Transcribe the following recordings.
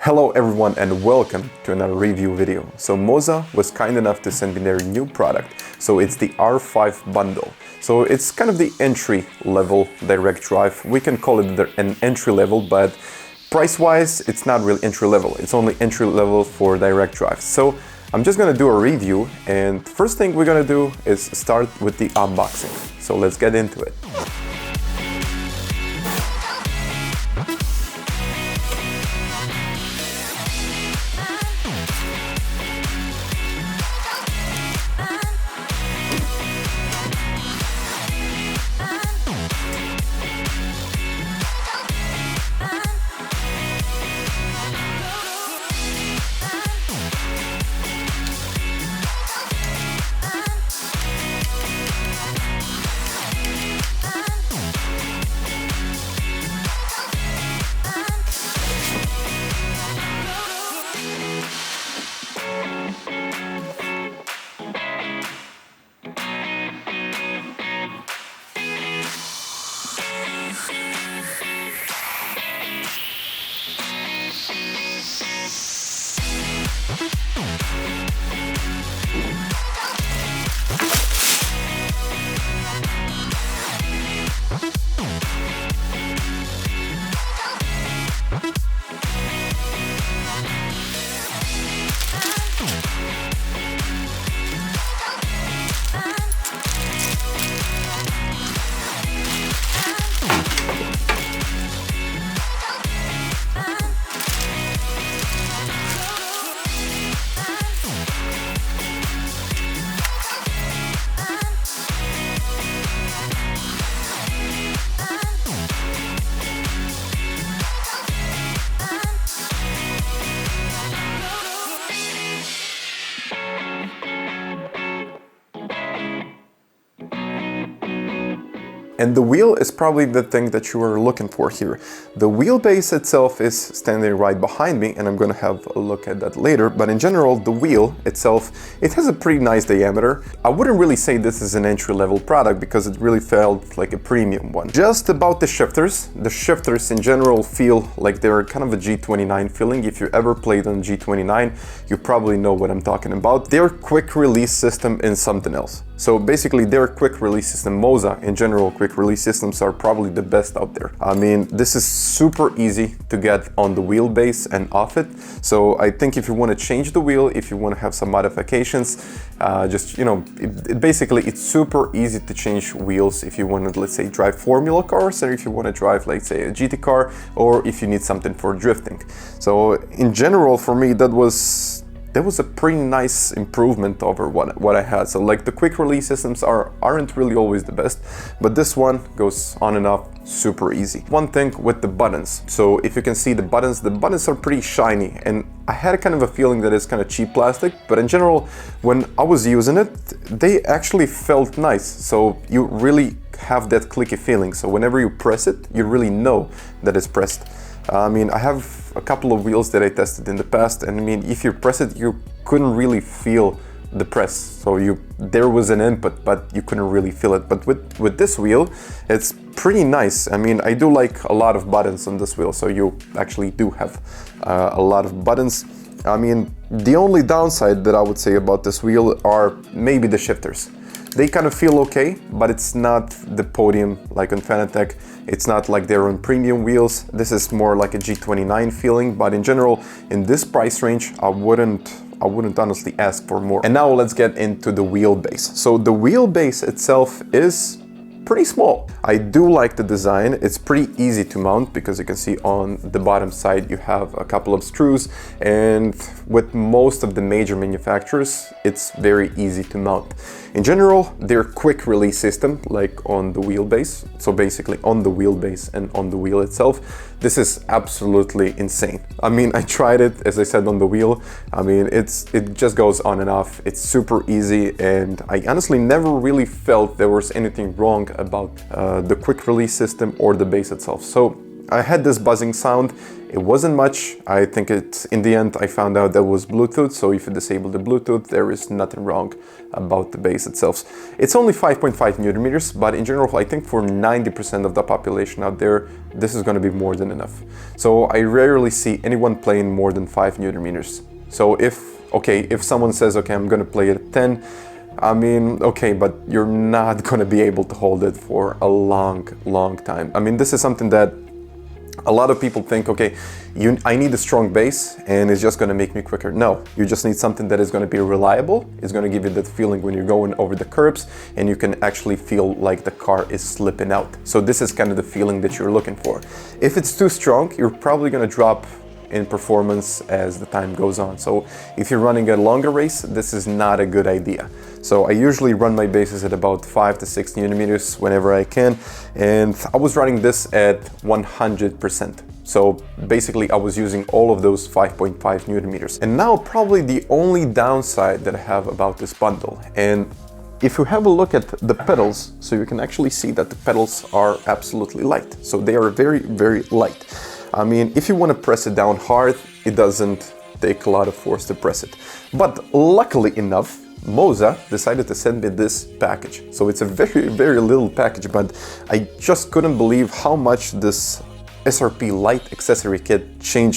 Hello everyone and welcome to another review video. So MOZA was kind enough to send me their new product. So it's the R5 bundle. So it's kind of the entry level direct drive. We can call it an entry level, but price wise it's not really entry level. It's only entry level for direct drive. So I'm just gonna do a review, and first thing we're gonna do is start with the unboxing. So let's get into it. And the wheel is probably the thing that you are looking for here. The wheelbase itself is standing right behind me, and I'm gonna have a look at that later. But in general, the wheel itself, it has a pretty nice diameter. I wouldn't really say this is an entry-level product because it really felt like a premium one. Just about the shifters in general feel like they're kind of a G29 feeling. If you ever played on G29, you probably know what I'm talking about. Their quick release system is something else. So basically their quick release system, MOZA in general, quick release systems are probably the best out there. I mean, this is super easy to get on the wheelbase and off it. So I think if you want to change the wheel, if you want to have some modifications, basically it's super easy to change wheels if you want to, let's say, drive Formula cars, or if you want to drive, let's say, a GT car, or if you need something for drifting. So in general, for me, that was a pretty nice improvement over what I had. So like the quick release systems aren't really always the best, but this one goes on and off super easy. One thing with the buttons. So if you can see the buttons are pretty shiny, and I had kind of a feeling that it's kind of cheap plastic, but in general, when I was using it, they actually felt nice. So you really have that clicky feeling. So whenever you press it, you really know that it's pressed. I mean, I have a couple of wheels that I tested in the past, and I mean, if you press it, you couldn't really feel the press. So there was an input, but you couldn't really feel it. But with this wheel, it's pretty nice. I mean, I do like a lot of buttons on this wheel, so you actually do have a lot of buttons. I mean, the only downside that I would say about this wheel are maybe the shifters. They kind of feel okay, but it's not the podium like on Fanatec. It's not like they're on premium wheels. This is more like a G29 feeling, but in general, in this price range, I wouldn't honestly ask for more. And now let's get into the wheelbase. So the wheelbase itself is pretty small. I do like the design. It's pretty easy to mount because you can see on the bottom side you have a couple of screws, and with most of the major manufacturers it's very easy to mount. In general, their quick release system, like on the wheelbase, so basically on the wheelbase and on the wheel itself, this is absolutely insane. I mean, I tried it, as I said, on the wheel. I mean, it just goes on and off. It's super easy, and I honestly never really felt there was anything wrong about the quick release system or the base itself. So I had this buzzing sound. It wasn't much. I think in the end I found out that was Bluetooth, so if you disable the Bluetooth, there is nothing wrong about the bass itself. It's only 5.5 newton meters, but in general I think for 90% of the population out there, this is going to be more than enough. So I rarely see anyone playing more than 5 newton meters. So if someone says, okay, I'm going to play it at 10, I mean, okay, but you're not going to be able to hold it for a long time. I mean, this is something that a lot of people think, okay, I need a strong bass and it's just going to make me quicker. No, you just need something that is going to be reliable. It's going to give you that feeling when you're going over the curbs and you can actually feel like the car is slipping out. So this is kind of the feeling that you're looking for. If it's too strong, you're probably going to drop in performance as the time goes on. So if you're running a longer race, this is not a good idea. So I usually run my basses at about 5 to 6 newton meters whenever I can, and I was running this at 100%. So basically I was using all of those 5.5 newton meters. And now probably the only downside that I have about this bundle, and if you have a look at the pedals, so you can actually see that the pedals are absolutely light. So they are very light. I mean, if you want to press it down hard, it doesn't take a lot of force to press it. But luckily enough, MOZA decided to send me this package. So it's a very little package, but I just couldn't believe how much this SRP light accessory kit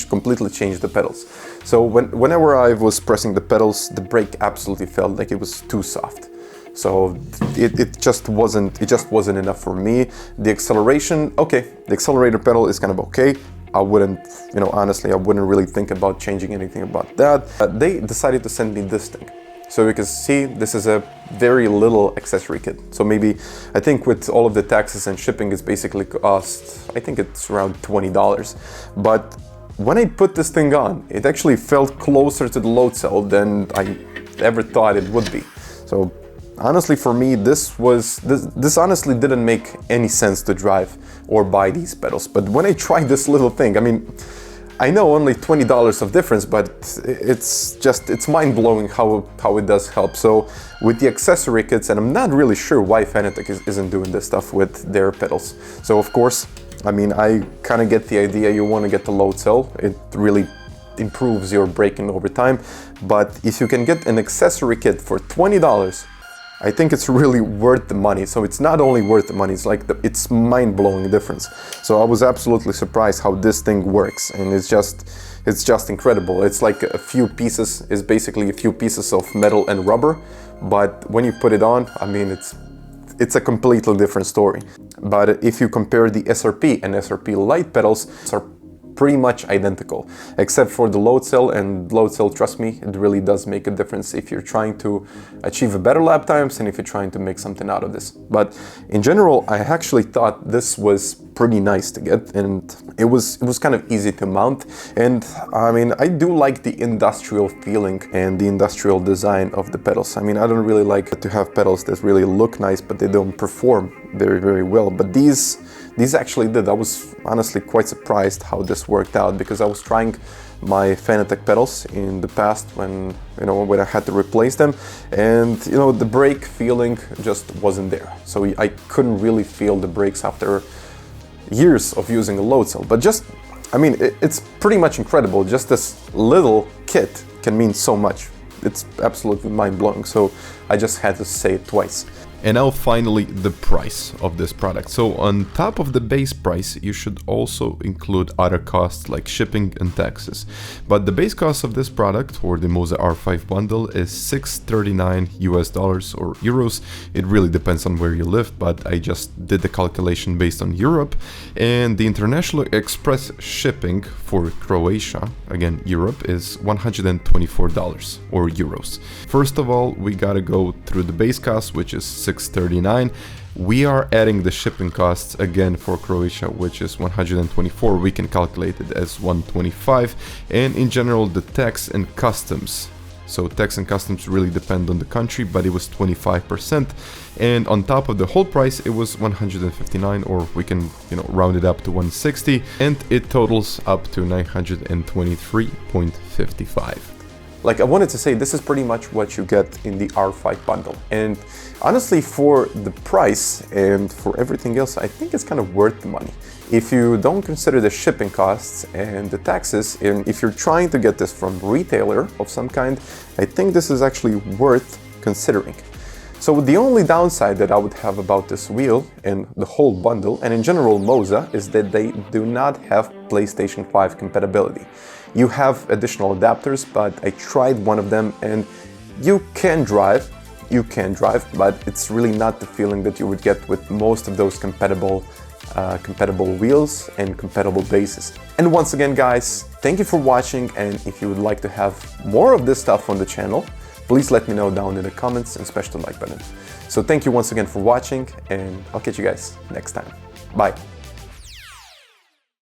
completely changed the pedals. So whenever I was pressing the pedals, the brake absolutely felt like it was too soft. So it just wasn't enough for me. The acceleration, okay, the accelerator pedal is kind of okay. I wouldn't, honestly, I wouldn't really think about changing anything about that. They decided to send me this thing. So you can see this is a very little accessory kit. So maybe, I think with all of the taxes and shipping, it's basically cost, I think it's around $20. But when I put this thing on, it actually felt closer to the load cell than I ever thought it would be. So honestly, for me, this honestly didn't make any sense to drive or buy these pedals. But when I tried this little thing, I mean, I know only $20 of difference, but it's mind-blowing how it does help. So with the accessory kits, and I'm not really sure why Fanatec isn't doing this stuff with their pedals. So of course, I mean, I kind of get the idea. You want to get the load cell. It really improves your braking over time. But if you can get an accessory kit for $20, I think it's really worth the money. So it's not only worth the money, it's like it's mind-blowing difference. So I was absolutely surprised how this thing works, and it's just incredible. It's like it's basically a few pieces of metal and rubber, but when you put it on, I mean, it's a completely different story. But if you compare the SRP and SRP light pedals, are pretty much identical, except for the load cell, and load cell, trust me, it really does make a difference if you're trying to achieve a better lap times and if you're trying to make something out of this. But in general, I actually thought this was pretty nice to get, and it was kind of easy to mount. And I mean, I do like the industrial feeling and the industrial design of the pedals. I mean, I don't really like to have pedals that really look nice, but they don't perform very well. But these actually did. I was honestly quite surprised how this worked out, because I was trying my Fanatec pedals in the past when I had to replace them, and the brake feeling just wasn't there. So I couldn't really feel the brakes after years of using a load cell. But I mean, it's pretty much incredible. Just this little kit can mean so much. It's absolutely mind-blowing. So I just had to say it twice. And now finally the price of this product. So on top of the base price, you should also include other costs like shipping and taxes. But the base cost of this product for the MOZA R5 bundle is $639 US or euros. It really depends on where you live, but I just did the calculation based on Europe. And the international express shipping for Croatia, again Europe, is $124 or euros. First of all, we gotta go through the base cost, which is $639. We are adding the shipping costs again for Croatia, which is $124. We can calculate it as $125. And in general, the tax and customs. So tax and customs really depend on the country, but it was 25%. And on top of the whole price, it was $159, or we can, round it up to $160, and it totals up to $923.55. Like I wanted to say, this is pretty much what you get in the R5 bundle. And honestly, for the price and for everything else, I think it's kind of worth the money. If you don't consider the shipping costs and the taxes, and if you're trying to get this from retailer of some kind, I think this is actually worth considering. So the only downside that I would have about this wheel and the whole bundle, and in general MOZA, is that they do not have PlayStation 5 compatibility. You have additional adapters, but I tried one of them and you can drive, but it's really not the feeling that you would get with most of those compatible wheels and compatible bases. And once again, guys, thank you for watching, and if you would like to have more of this stuff on the channel, please let me know down in the comments and smash the like button. So thank you once again for watching, and I'll catch you guys next time. Bye.